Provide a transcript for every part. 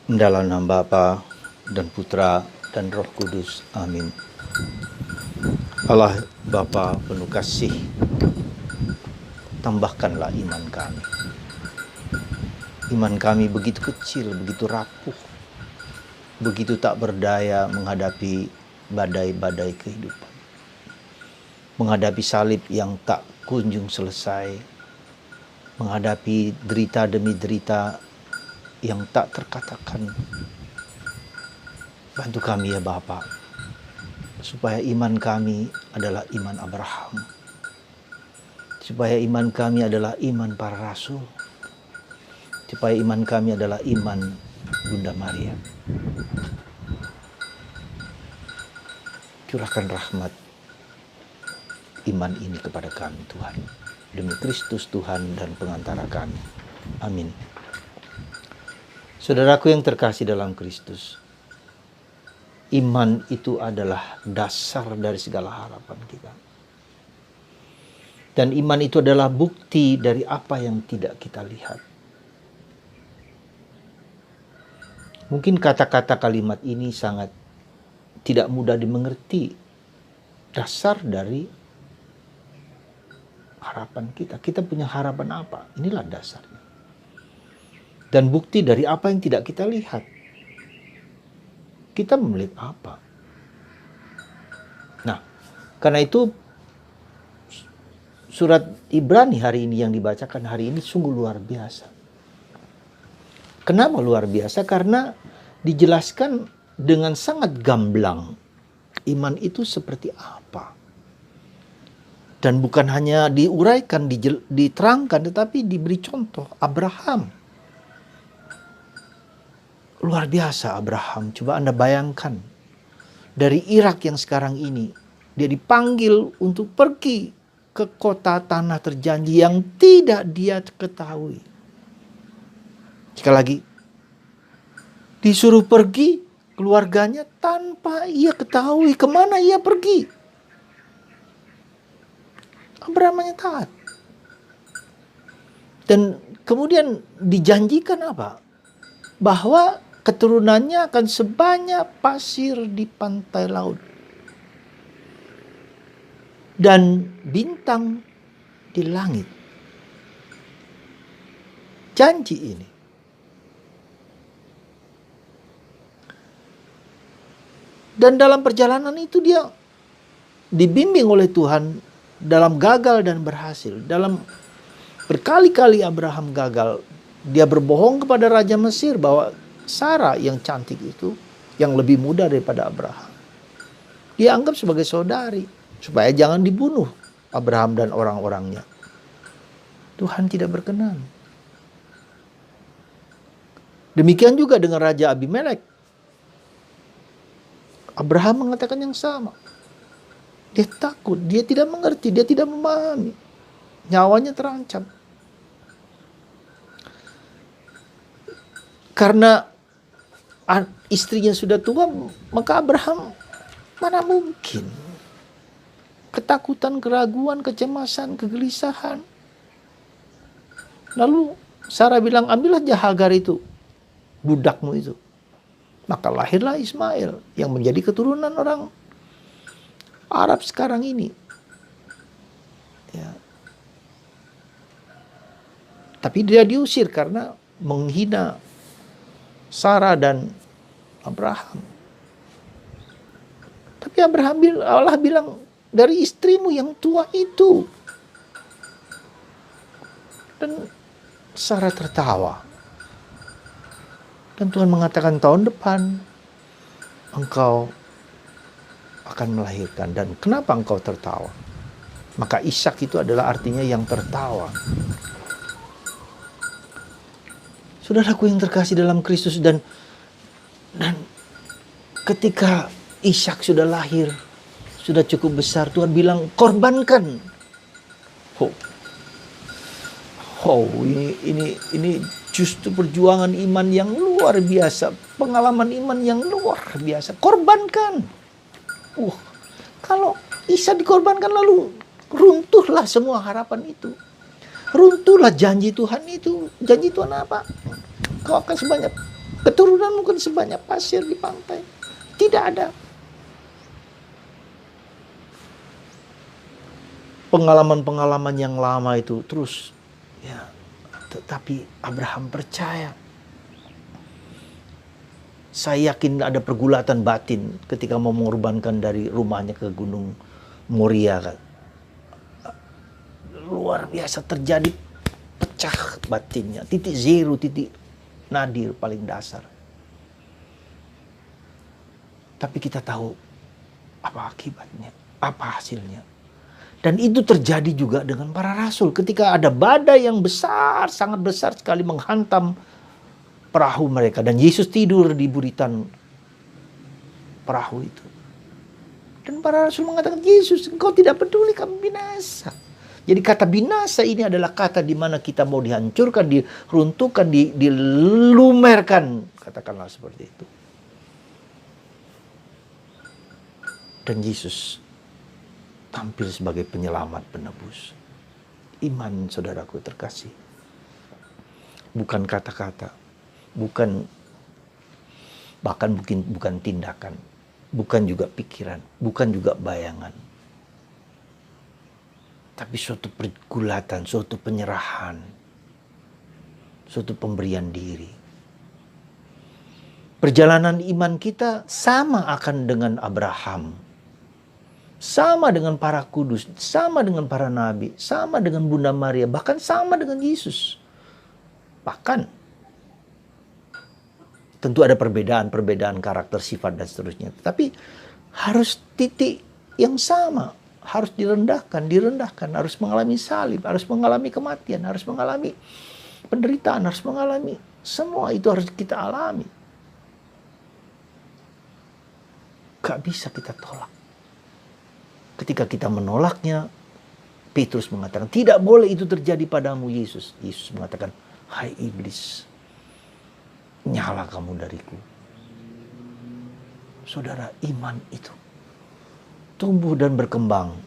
Dalam nama Bapa dan Putra dan Roh Kudus. Amin. Allah Bapa penuh kasih, tambahkanlah iman kami. Iman kami begitu kecil, begitu rapuh, begitu tak berdaya menghadapi badai-badai kehidupan. Menghadapi salib yang tak kunjung selesai, menghadapi derita demi derita yang tak terkatakan. Bantu kami ya Bapa, supaya iman kami adalah iman Abraham, supaya iman kami adalah iman para rasul, supaya iman kami adalah iman Bunda Maria. Curahkan rahmat iman ini kepada kami Tuhan, demi Kristus Tuhan dan pengantara kami. Amin. Saudaraku yang terkasih dalam Kristus, iman itu adalah dasar dari segala harapan kita. Dan iman itu adalah bukti dari apa yang tidak kita lihat. Mungkin kata-kata kalimat ini sangat tidak mudah dimengerti. Dasar dari harapan kita. Kita punya harapan apa? Inilah dasarnya. Dan bukti dari apa yang tidak kita lihat. Kita melihat apa? Nah, karena itu surat Ibrani hari ini yang dibacakan hari ini sungguh luar biasa. Kenapa luar biasa? Karena dijelaskan dengan sangat gamblang. Iman itu seperti apa? Dan bukan hanya diuraikan, diterangkan, tetapi diberi contoh. Abraham. Luar biasa Abraham. Coba Anda bayangkan. Dari Irak yang sekarang ini, dia dipanggil untuk pergi ke kota tanah terjanji yang tidak dia ketahui. Sekali lagi, disuruh pergi keluarganya tanpa ia ketahui kemana ia pergi. Abraham hanya taat. Dan kemudian dijanjikan apa? Bahwa keturunannya akan sebanyak pasir di pantai laut. Dan bintang di langit. Janji ini. Dan dalam perjalanan itu dia dibimbing oleh Tuhan dalam gagal dan berhasil. Dalam berkali-kali Abraham gagal. Dia berbohong kepada Raja Mesir bahwa Sarah yang cantik itu yang lebih muda daripada Abraham. Dia anggap sebagai saudari supaya jangan dibunuh Abraham dan orang-orangnya. Tuhan tidak berkenan. Demikian juga dengan Raja Abimelek. Abraham mengatakan yang sama. Dia takut, dia tidak mengerti, dia tidak memahami. Nyawanya terancam. Karena istrinya sudah tua, maka Abraham mana mungkin. Ketakutan, keraguan, kecemasan, kegelisahan. Lalu Sarah bilang, ambillah Hagar itu, budakmu itu. Maka lahirlah Ismail yang menjadi keturunan orang Arab sekarang ini. Ya. Tapi dia diusir karena menghina Sarah dan Abraham. Tapi Allah bilang, dari istrimu yang tua itu. Dan Sarah tertawa. Dan Tuhan mengatakan tahun depan engkau akan melahirkan. Dan kenapa engkau tertawa? Maka Ishak itu adalah artinya yang tertawa. Saudaraku yang terkasih dalam Kristus, dan ketika Ishak sudah lahir, sudah cukup besar, Tuhan bilang korbankan. Ini justru perjuangan iman yang luar biasa, pengalaman iman yang luar biasa. Korbankan. Kalau Ishak dikorbankan lalu runtuhlah semua harapan itu. Runtuhlah janji Tuhan itu. Janji Tuhan apa? Kau akan sebanyak Keturunan mungkin sebanyak pasir di pantai. Tidak ada. Pengalaman-pengalaman yang lama itu terus. Ya, tetapi Abraham percaya. Saya yakin ada pergulatan batin ketika mau mengorbankan dari rumahnya ke Gunung Moria. Luar biasa terjadi, pecah batinnya. Titik zero, titik nadir paling dasar. Tapi kita tahu apa akibatnya, apa hasilnya. Dan itu terjadi juga dengan para rasul. Ketika ada badai yang besar, sangat besar sekali menghantam perahu mereka. Dan Yesus tidur di buritan perahu itu. Dan para rasul mengatakan, Yesus, engkau tidak peduli, kami binasa. Jadi kata binasa ini adalah kata di mana kita mau dihancurkan, diruntuhkan, dilumerkan. Katakanlah seperti itu. Dan Yesus tampil sebagai penyelamat, penebus. Iman, saudaraku terkasih. Bukan kata-kata. Bahkan bukan tindakan. Bukan juga pikiran. Bukan juga bayangan. Tapi suatu pergulatan, suatu penyerahan. Suatu pemberian diri. Perjalanan iman kita sama akan dengan Abraham. Sama dengan para kudus, sama dengan para nabi, sama dengan Bunda Maria, bahkan sama dengan Yesus. Bahkan tentu ada perbedaan karakter, sifat dan seterusnya. Tapi harus titik yang sama, harus direndahkan, harus mengalami salib, harus mengalami kematian, harus mengalami penderitaan, harus mengalami semua itu harus kita alami. Gak bisa kita tolak. Ketika kita menolaknya, Petrus mengatakan, tidak boleh itu terjadi padamu Yesus. Yesus mengatakan, hai iblis, nyala kamu dariku. Saudara, iman itu tumbuh dan berkembang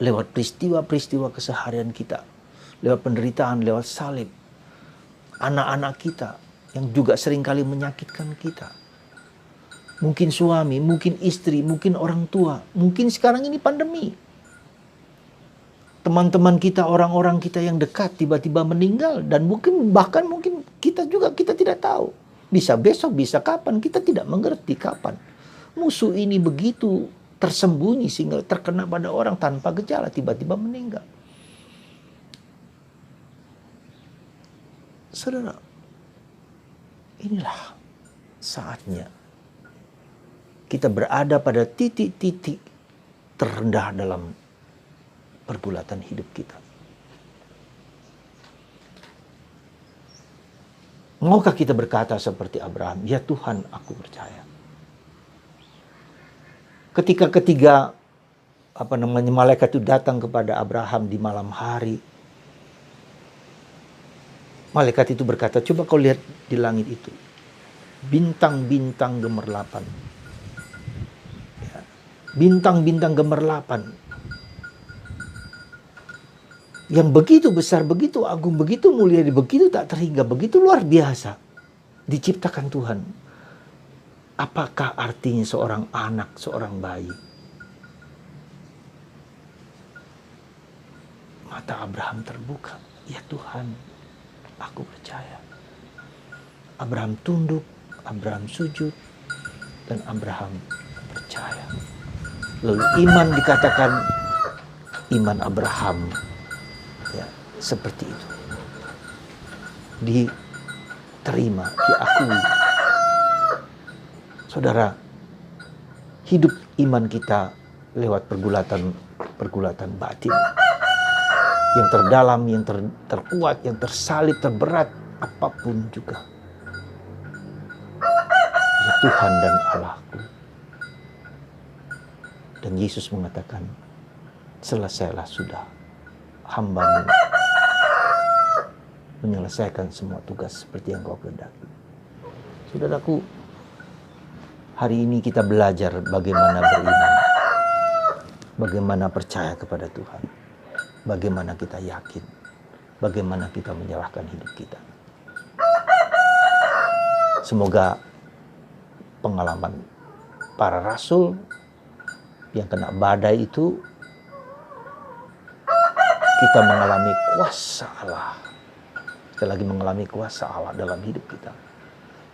lewat peristiwa-peristiwa keseharian kita. Lewat penderitaan, lewat salib. Anak-anak kita yang juga seringkali menyakitkan kita. Mungkin suami, mungkin istri, mungkin orang tua. Mungkin sekarang ini pandemi. Teman-teman kita, orang-orang kita yang dekat tiba-tiba meninggal. Dan bahkan mungkin kita tidak tahu. Bisa besok, bisa kapan. Kita tidak mengerti kapan. Musuh ini begitu tersembunyi sehingga terkena pada orang tanpa gejala. Tiba-tiba meninggal. Saudara, inilah saatnya kita berada pada titik-titik terendah dalam pergulatan hidup kita. Maukah kita berkata seperti Abraham, ya Tuhan, aku percaya. Ketika malaikat itu datang kepada Abraham di malam hari, malaikat itu berkata, coba kau lihat di langit itu, bintang-bintang gemerlapan. Bintang-bintang gemerlapan yang begitu besar, begitu agung, begitu mulia, begitu tak terhingga, begitu luar biasa diciptakan Tuhan. Apakah artinya seorang anak, seorang bayi? Mata Abraham terbuka. Ya Tuhan, aku percaya. Abraham tunduk, Abraham sujud, dan Abraham percaya. Lalu iman dikatakan iman Abraham, ya, seperti itu. Diterima, diakui. Saudara, hidup iman kita lewat pergulatan batin. Yang terdalam, yang terkuat, yang tersalib, terberat, apapun juga. Ya Tuhan dan Allahku. Dan Yesus mengatakan, selesailah sudah, hamba-Mu menyelesaikan semua tugas seperti yang Kau kehendaki. Saudaraku, hari ini kita belajar bagaimana beriman, bagaimana percaya kepada Tuhan, bagaimana kita yakin, bagaimana kita menyerahkan hidup kita. Semoga pengalaman para rasul yang kena badai itu, kita mengalami kuasa Allah. Kita lagi mengalami kuasa Allah dalam hidup kita.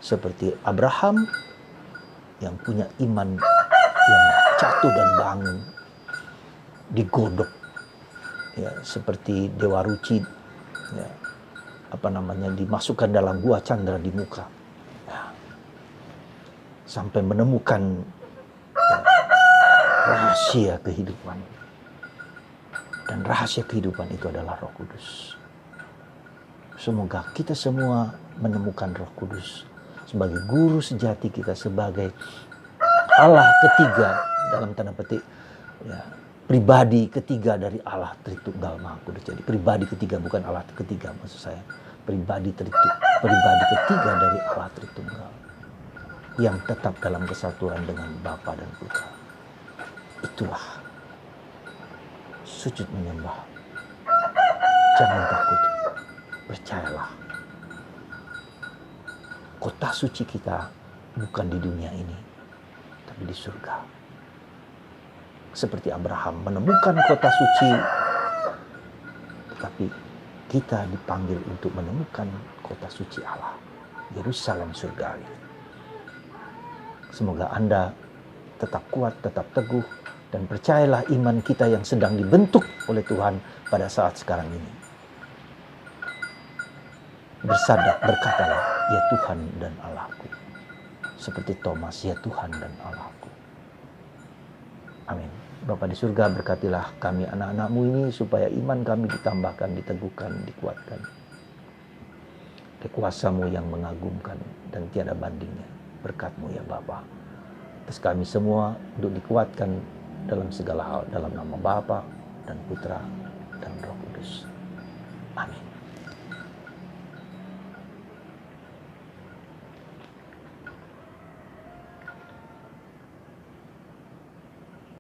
Seperti Abraham yang punya iman yang jatuh dan bangun, digodok, ya, seperti Dewa Ruci, ya, dimasukkan dalam gua candra di muka, ya, sampai menemukan, ya, rahasia kehidupan. Dan rahasia kehidupan itu adalah Roh Kudus. Semoga kita semua menemukan Roh Kudus sebagai guru sejati kita, sebagai Allah ketiga dalam tanda petik, ya, pribadi ketiga dari Allah Tritunggal Maha Kudus. Jadi pribadi ketiga, bukan Allah ketiga maksud saya. Pribadi ketiga dari Allah Tritunggal yang tetap dalam kesatuan dengan Bapa dan Putra. Itulah sujud menyembah. Jangan takut, percayalah. Kota suci kita bukan di dunia ini, tapi di surga. Seperti Abraham menemukan kota suci, tetapi kita dipanggil untuk menemukan kota suci Allah, Yerusalem surgawi. Semoga Anda tetap kuat, tetap teguh, dan percayalah iman kita yang sedang dibentuk oleh Tuhan pada saat sekarang ini. Bersadar, berkatalah, ya Tuhan dan Allahku. Seperti Thomas, ya Tuhan dan Allahku. Amin. Bapa di surga, berkatilah kami anak-anak-Mu ini supaya iman kami ditambahkan, diteguhkan, dikuatkan. Kuasa-Mu yang mengagumkan dan tiada bandingnya. Berkat-Mu ya Bapa. Atas kami semua untuk dikuatkan dalam segala hal, dalam nama Bapa dan Putra dan Roh